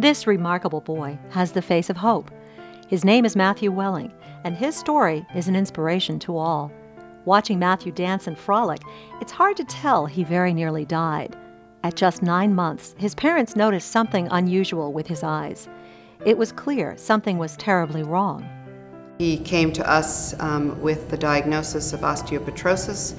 This remarkable boy has the face of hope. His name is Matthew Welling, and his story is an inspiration to all. Watching Matthew dance and frolic, it's hard to tell he very nearly died. At just 9 months, his parents noticed something unusual with his eyes. It was clear something was terribly wrong. He came to us with the diagnosis of osteopetrosis,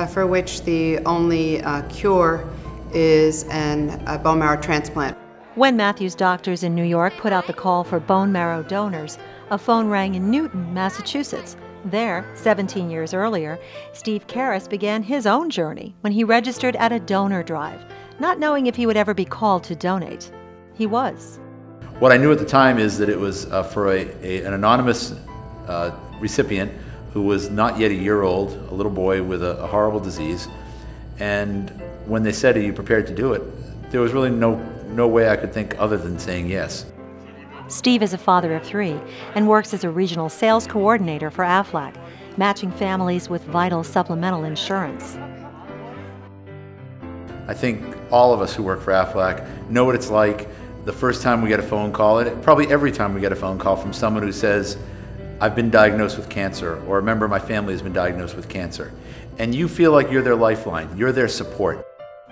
for which the only cure is a bone marrow transplant. When Matthew's doctors in New York put out the call for bone marrow donors, a phone rang in Newton, Massachusetts. There, 17 years earlier, Steve Karras began his own journey when he registered at a donor drive, not knowing if he would ever be called to donate. He was. What I knew at the time is that it was for an anonymous recipient who was not yet a year old, a little boy with a horrible disease. And when they said, "Are you prepared to do it?" there was really no way I could think other than saying yes. Steve is a father of 3 and works as a regional sales coordinator for Aflac, matching families with vital supplemental insurance. I think all of us who work for Aflac know what it's like the first time we get a phone call, and probably every time we get a phone call from someone who says, "I've been diagnosed with cancer," or "A member of my family has been diagnosed with cancer." And you feel like you're their lifeline, you're their support.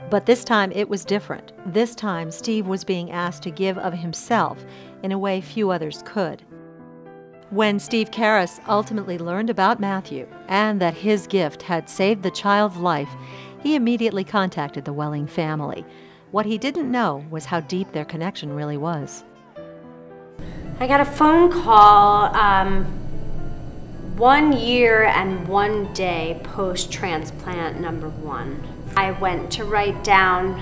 But this time it was different. This time Steve was being asked to give of himself in a way few others could. When Steve Karras ultimately learned about Matthew and that his gift had saved the child's life, he immediately contacted the Welling family. What he didn't know was how deep their connection really was. I got a phone call 1 year and 1 day post-transplant number 1. I went to write down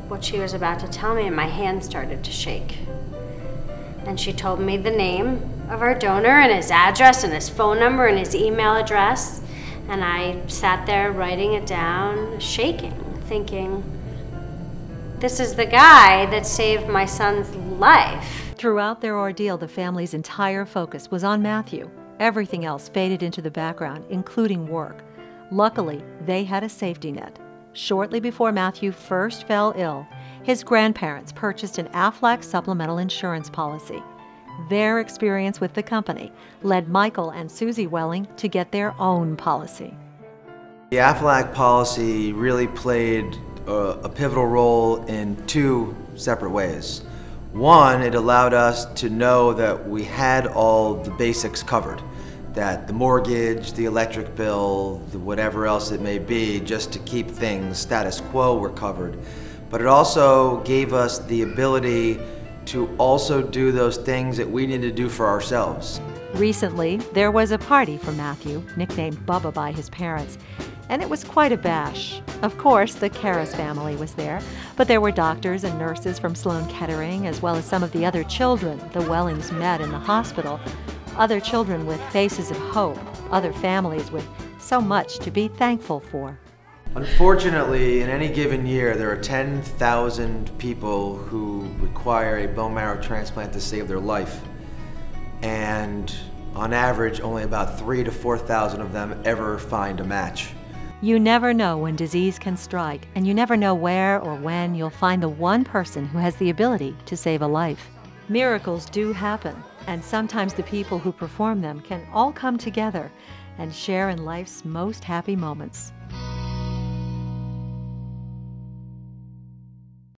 what she was about to tell me and my hand started to shake. And she told me the name of our donor and his address and his phone number and his email address. And I sat there writing it down, shaking, thinking, this is the guy that saved my son's life. Throughout their ordeal, the family's entire focus was on Matthew. Everything else faded into the background, including work. Luckily, they had a safety net. Shortly before Matthew first fell ill, his grandparents purchased an Aflac supplemental insurance policy. Their experience with the company led Michael and Susie Welling to get their own policy. The Aflac policy really played a pivotal role in 2 separate ways. One, it allowed us to know that we had all the basics covered, that the mortgage, the electric bill, whatever else it may be, just to keep things status quo were covered. But it also gave us the ability to also do those things that we need to do for ourselves. Recently, there was a party for Matthew, nicknamed Bubba by his parents, and it was quite a bash. Of course, the Karras family was there, but there were doctors and nurses from Sloan Kettering, as well as some of the other children the Wellings met in the hospital, other children with faces of hope, other families with so much to be thankful for. Unfortunately, in any given year, there are 10,000 people who require a bone marrow transplant to save their life. And on average, only about 3,000 to 4,000 of them ever find a match. You never know when disease can strike, and you never know where or when you'll find the one person who has the ability to save a life. Miracles do happen, and sometimes the people who perform them can all come together and share in life's most happy moments.